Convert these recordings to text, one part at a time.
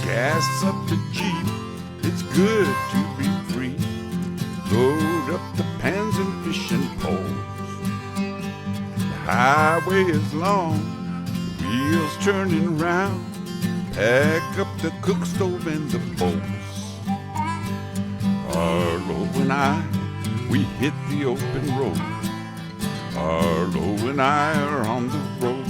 Gas up the Jeep, it's good to be free. Load up the pans and fishing poles. The highway is long, the wheels turning round. Pack up the cook stove and the bowls. Arlo and I, we hit the open road. Arlo and I are on the road.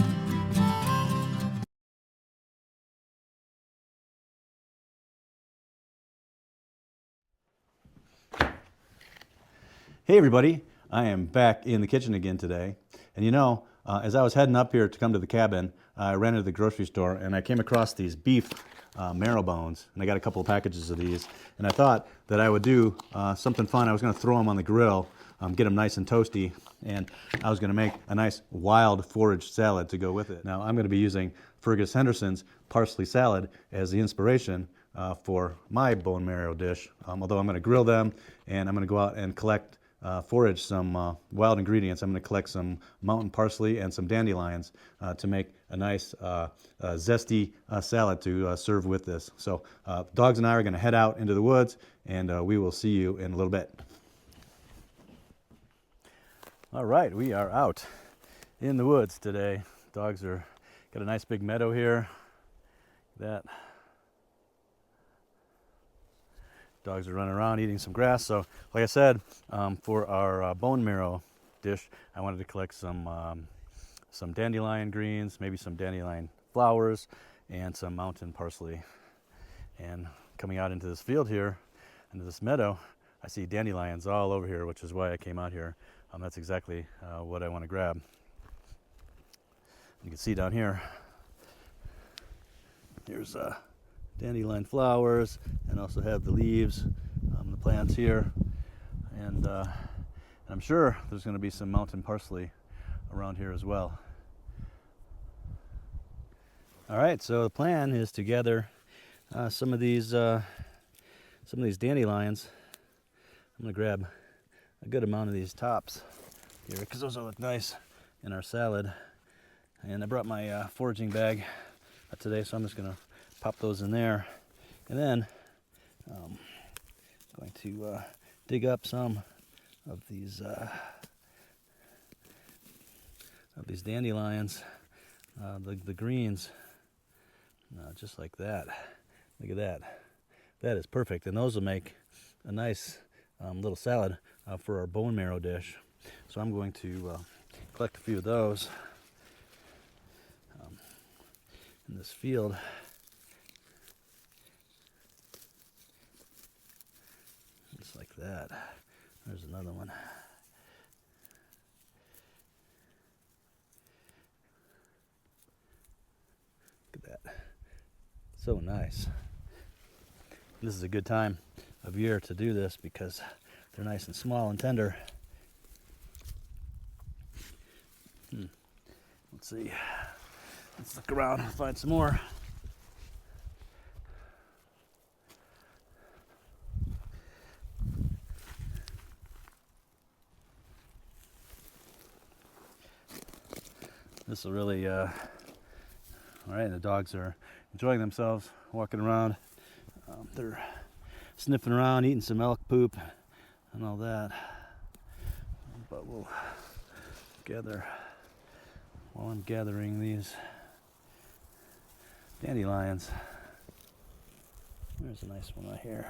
Hey everybody, I am back in the kitchen again today. And you know, as I was heading up here to come to the cabin, I ran into the grocery store and I came across these beef marrow bones. And I got a couple of packages of these. And I thought that I would do something fun. I was going to throw them on the grill, get them nice and toasty. And I was going to make a nice wild foraged salad to go with it. Now I'm going to be using Fergus Henderson's parsley salad as the inspiration for my bone marrow dish. Although I'm going to grill them and I'm going to go out and forage some wild ingredients. I'm going to collect some mountain parsley and some dandelions to make a nice zesty salad to serve with this. So dogs and I are going to head out into the woods, and we will see you in a little bit. All right, we are out in the woods today. Dogs are got a nice big meadow here. That dogs are running around eating some grass. So like I said, for our bone marrow dish, I wanted to collect some dandelion greens, maybe some dandelion flowers, and some mountain parsley. And coming out into this field here, into this meadow, I see dandelions all over here, which is why I came out here. That's exactly what I want to grab. You can see down here, here's dandelion flowers, and also have the leaves, the plants here, and I'm sure there's going to be some mountain parsley around here as well. All right, so the plan is to gather some of these dandelions. I'm going to grab a good amount of these tops here because those will look nice in our salad. And I brought my foraging bag today, so I'm just going to pop those in there, and then I'm going to dig up some of these dandelions, the greens, just like that. Look at that. That is perfect, and those will make a nice little salad for our bone marrow dish. So I'm going to collect a few of those in this field. Just like that. There's another one. Look at that. So nice. This is a good time of year to do this because they're nice and small and tender. Let's see. Let's look around and find some more. This will really, all right, the dogs are enjoying themselves, walking around. They're sniffing around, eating some elk poop and all that. But we'll gather, while I'm gathering these dandelions. There's a nice one right here.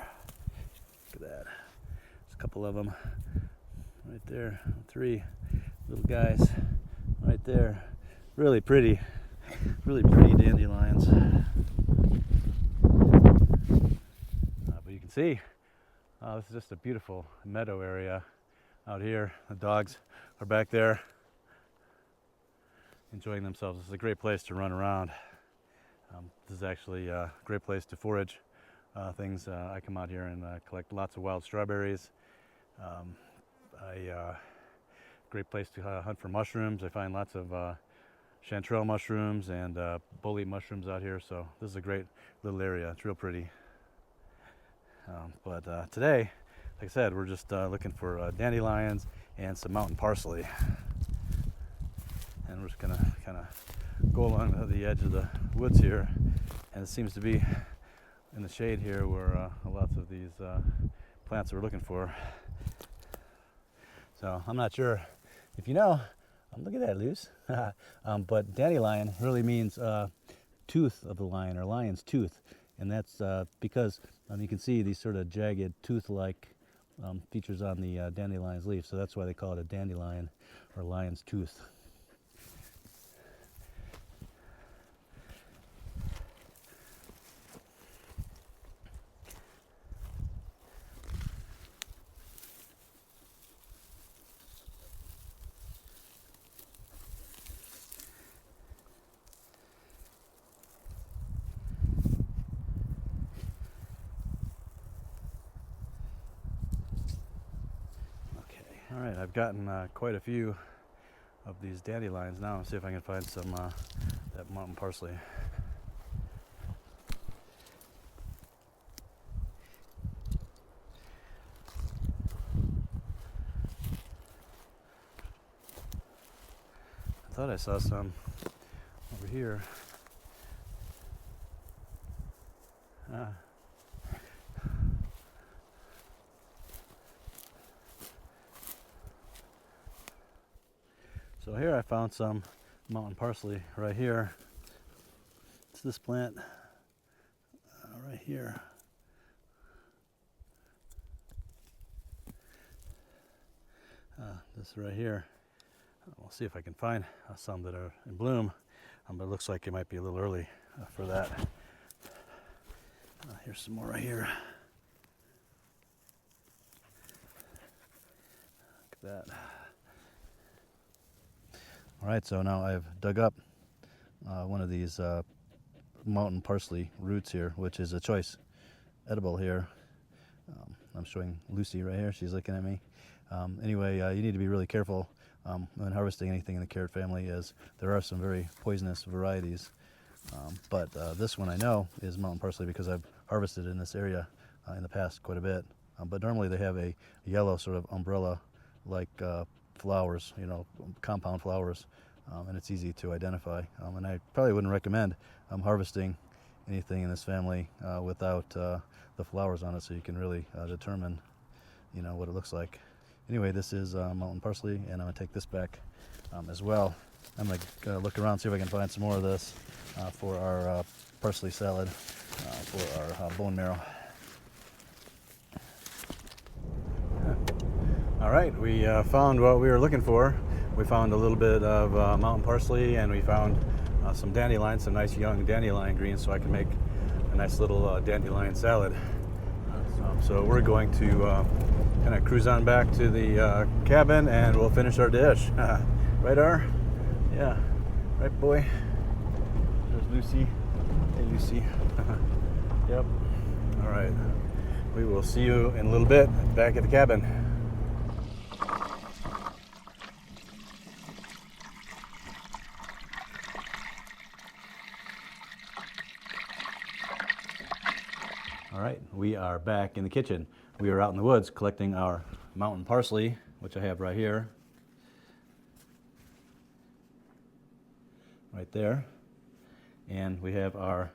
Look at that. There's a couple of them right there. 3 little guys right there. Really pretty dandelions. But you can see, this is just a beautiful meadow area out here. The dogs are back there enjoying themselves. This is a great place to run around. This is actually a great place to forage things. I come out here and collect lots of wild strawberries. Great place to hunt for mushrooms. I find lots of chanterelle mushrooms and bolete mushrooms out here, so this is a great little area. It's real pretty. But today, like I said, we're just looking for dandelions and some mountain parsley. And we're just gonna kind of go along the edge of the woods here, and it seems to be in the shade here were lots of these plants we're looking for. So I'm not sure if you know, look at that, Luce. But dandelion really means tooth of the lion, or lion's tooth. And that's because you can see these sort of jagged tooth-like features on the dandelion's leaf. So that's why they call it a dandelion, or lion's tooth. All right, I've gotten quite a few of these dandelions now. I'll see if I can find some that mountain parsley. I thought I saw some over here. So here I found some mountain parsley right here. It's this plant right here. This right here. We'll see if I can find some that are in bloom, but it looks like it might be a little early for that. Here's some more right here. Look at that. All right, so now I've dug up one of these mountain parsley roots here, which is a choice edible here. I'm showing Lucy right here. She's looking at me. Anyway, you need to be really careful when harvesting anything in the carrot family, as there are some very poisonous varieties. But this one I know is mountain parsley because I've harvested in this area in the past quite a bit. But normally they have a yellow sort of umbrella-like flowers, you know, compound flowers, and it's easy to identify. And I probably wouldn't recommend harvesting anything in this family without the flowers on it, so you can really determine, you know, what it looks like. Anyway, this is mountain parsley, and I'm gonna take this back as well. I'm gonna look around, see if I can find some more of this for our parsley salad for our bone marrow. All right, we found what we were looking for. We found a little bit of mountain parsley, and we found some dandelions, some nice young dandelion greens, so I can make a nice little dandelion salad. So we're going to kind of cruise on back to the cabin, and we'll finish our dish. Right, Ar? Yeah. Right, boy? There's Lucy. Hey, Lucy. Yep. All right. We will see you in a little bit back at the cabin. All right, we are back in the kitchen. We are out in the woods collecting our mountain parsley, which I have right here. Right there. And we have our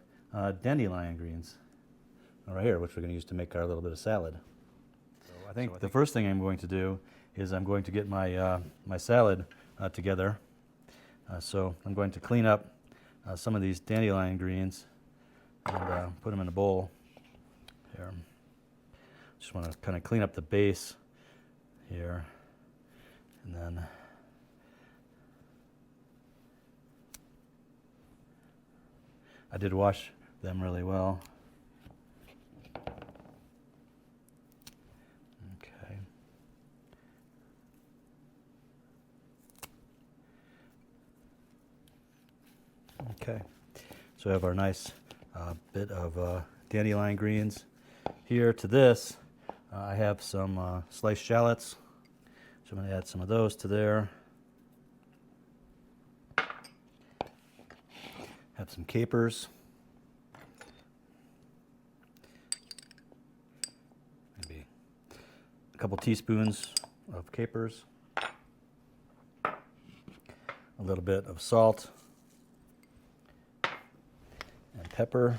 dandelion greens right here, which we're going to use to make our little bit of salad. So I think the first thing I'm going to do is I'm going to get my, my salad together. So I'm going to clean up some of these dandelion greens and put them in a bowl. Here. Just want to kind of clean up the base here, and then I did wash them really well. Okay. Okay. So we have our nice bit of dandelion greens. Here to this, I have some sliced shallots, so I'm going to add some of those to there. Have some capers. Maybe a couple teaspoons of capers. A little bit of salt and pepper.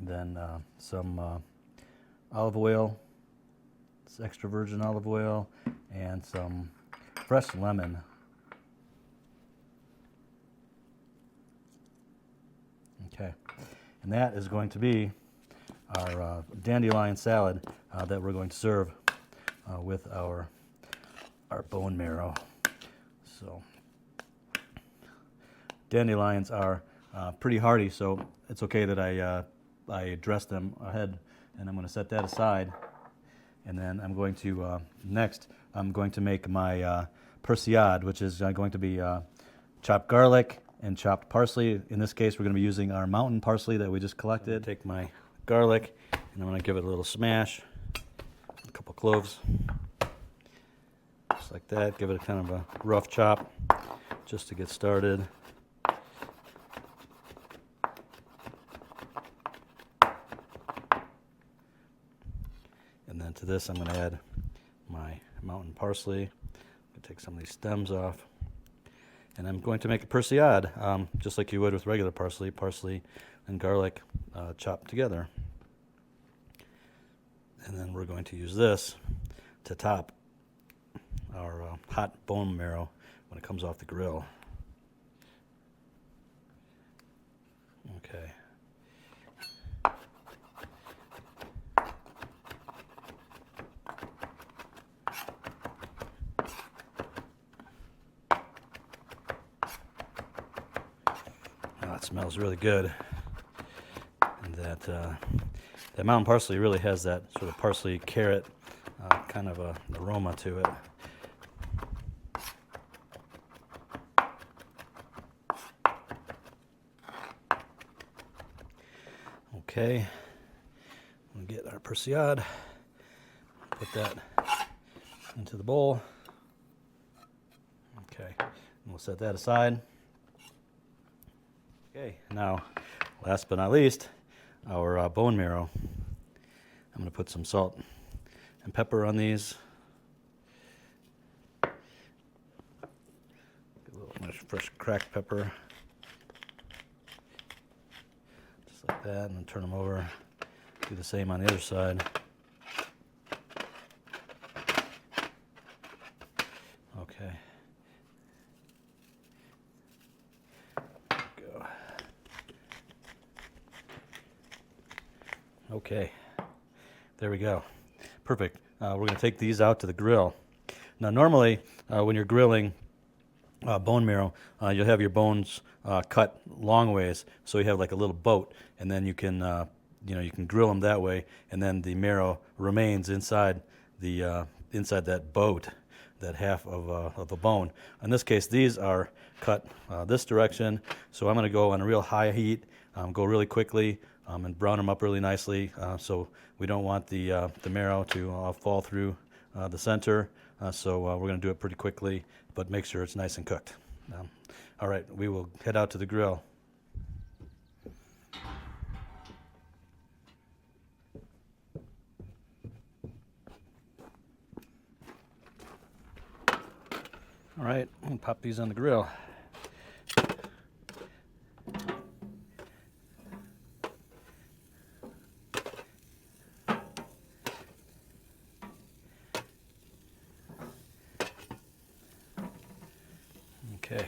And then some olive oil, it's extra virgin olive oil, and some fresh lemon. Okay, and that is going to be our dandelion salad that we're going to serve with our bone marrow. So dandelions are pretty hardy, so it's okay that I dress them ahead, and I'm going to set that aside. And then I'm going to next I'm going to make my persillade, which is going to be chopped garlic and chopped parsley. In this case, we're going to be using our mountain parsley that we just collected. Take my garlic, and I'm going to give it a little smash, a couple cloves, just like that. Give it a kind of a rough chop just to get started. And then to this, I'm going to add my mountain parsley. I'm going to take some of these stems off. And I'm going to make a persillade, just like you would with regular parsley. Parsley and garlic chopped together. And then we're going to use this to top our hot bone marrow when it comes off the grill. Okay. It smells really good, and that mountain parsley really has that sort of parsley carrot kind of an aroma to it. Okay, we'll get our persillade, put that into the bowl. Okay, and we'll set that aside. Okay, now, last but not least, our bone marrow. I'm going to put some salt and pepper on these. Get a little nice fresh cracked pepper. Just like that, and then turn them over. Do the same on the other side. Okay. Okay, there we go. Perfect. We're going to take these out to the grill. Now, normally, when you're grilling bone marrow, you'll have your bones cut long ways, so you have like a little boat, and then you can grill them that way, and then the marrow remains inside inside that boat, that half of a bone. In this case, these are cut this direction, so I'm going to go on a real high heat, go really quickly. And brown them up really nicely, so we don't want the marrow to fall through the center. So we're going to do it pretty quickly, but make sure it's nice and cooked. All right, we will head out to the grill. All right, we'll pop these on the grill. Okay.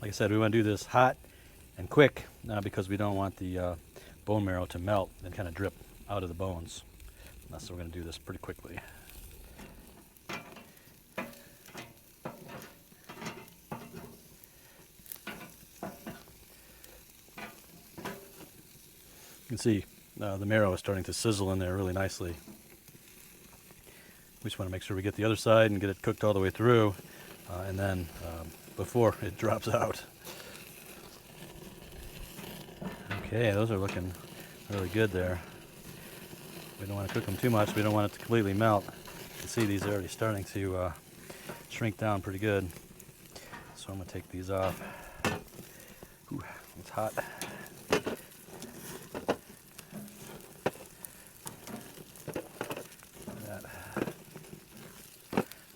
Like I said, we want to do this hot and quick because we don't want the bone marrow to melt and kind of drip out of the bones. So we're going to do this pretty quickly. You can see the marrow is starting to sizzle in there really nicely. We just want to make sure we get the other side and get it cooked all the way through, and then before it drops out. Okay, those are looking really good there. We don't want to cook them too much. We don't want it to completely melt. You can see these are already starting to shrink down pretty good. So I'm going to take these off. Ooh, it's hot.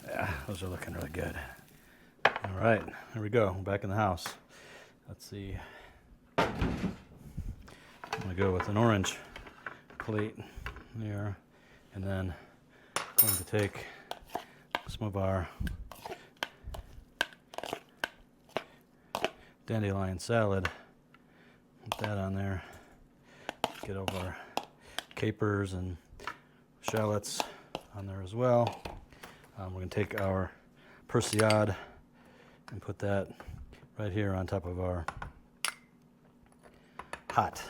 Yeah, those are looking really good. All right, here we go. Back in the house. Let's see. I'm gonna go with an orange plate there, and then I'm going to take some of our dandelion salad, put that on there, get over our capers and shallots on there as well. We're going to take our persillade and put that right here on top of our hot.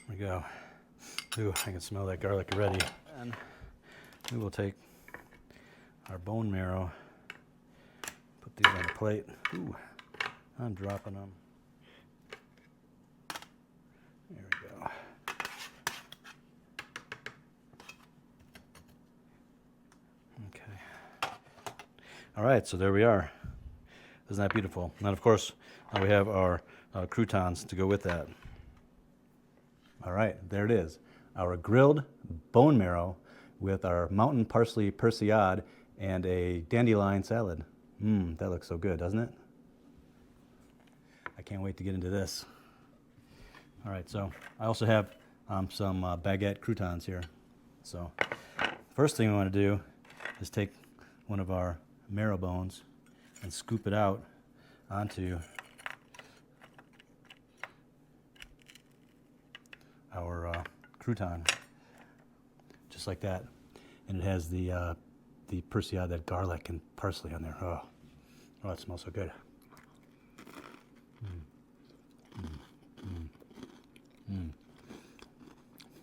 There we go. Ooh, I can smell that garlic already. And we will take our bone marrow, put these on the plate. Ooh, I'm dropping them. There we go. Okay. All right, so there we are. Isn't that beautiful? And of course, we have our croutons to go with that. All right, there it is. Our grilled bone marrow with our mountain parsley persillade and a dandelion salad. That looks so good, doesn't it? I can't wait to get into this. All right, so I also have some baguette croutons here. So first thing we want to do is take one of our marrow bones and scoop it out onto our crouton, just like that. And it has the persillade, that garlic and parsley on there. Oh, it smells so good.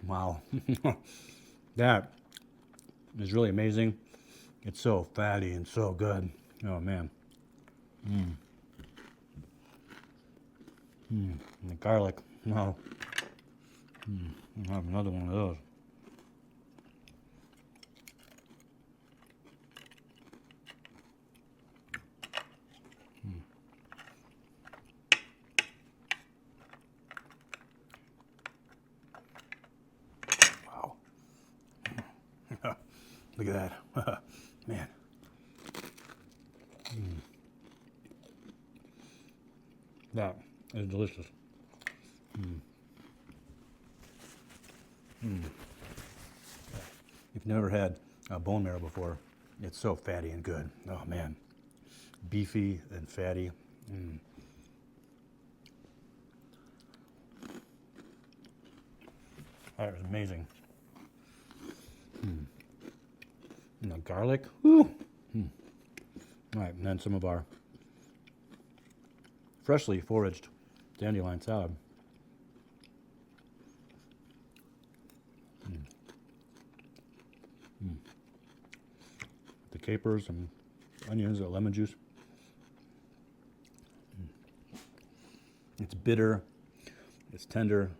Wow. That is really amazing. It's so fatty and so good. Oh, man. And the garlic. Wow. I'll have another one of those. Wow. Look at that. Man. That is delicious. If you've never had bone marrow before, it's so fatty and good. Oh, man. Beefy and fatty. That is amazing. And the garlic. Woo. All right, and then some of our freshly foraged dandelion salad. The capers and onions, the lemon juice. It's bitter, it's tender,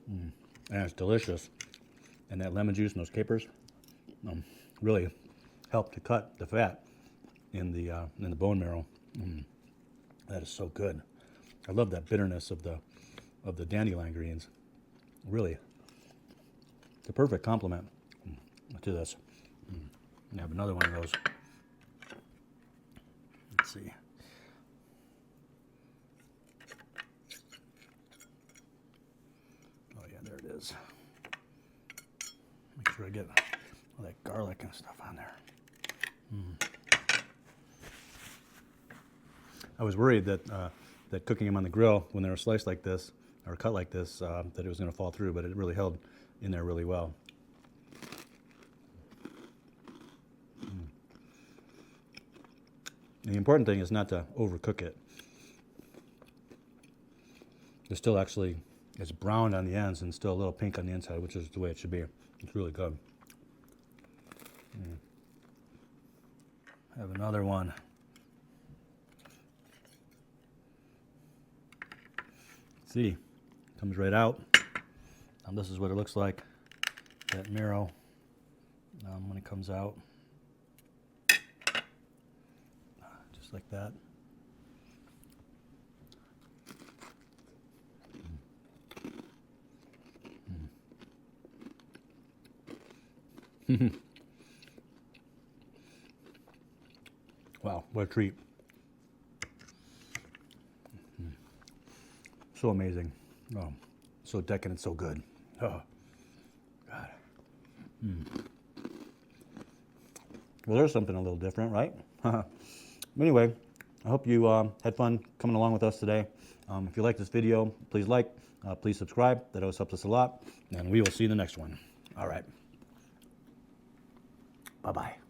and it's delicious. And that lemon juice and those capers really help to cut the fat in the bone marrow. That is so good. I love that bitterness of the dandelion greens. Really, it's a perfect complement to this. I have another one of those. Let's see. Oh yeah, there it is. Make sure I get all that garlic and stuff on there. I was worried that that cooking them on the grill when they were sliced like this or cut like this, that it was going to fall through, but it really held in there really well. And the important thing is not to overcook it. It's still actually, it's brown on the ends and still a little pink on the inside, which is the way it should be. It's really good. I have another one. See, comes right out. This is what it looks like, that marrow, when it comes out. Just like that. Wow, what a treat. So amazing. Oh, so decadent, so good. Oh, God. Well, there's something a little different, right? Anyway, I hope you had fun coming along with us today. If you like this video, please like, please subscribe. That always helps us a lot. And we will see you in the next one. All right. Bye-bye.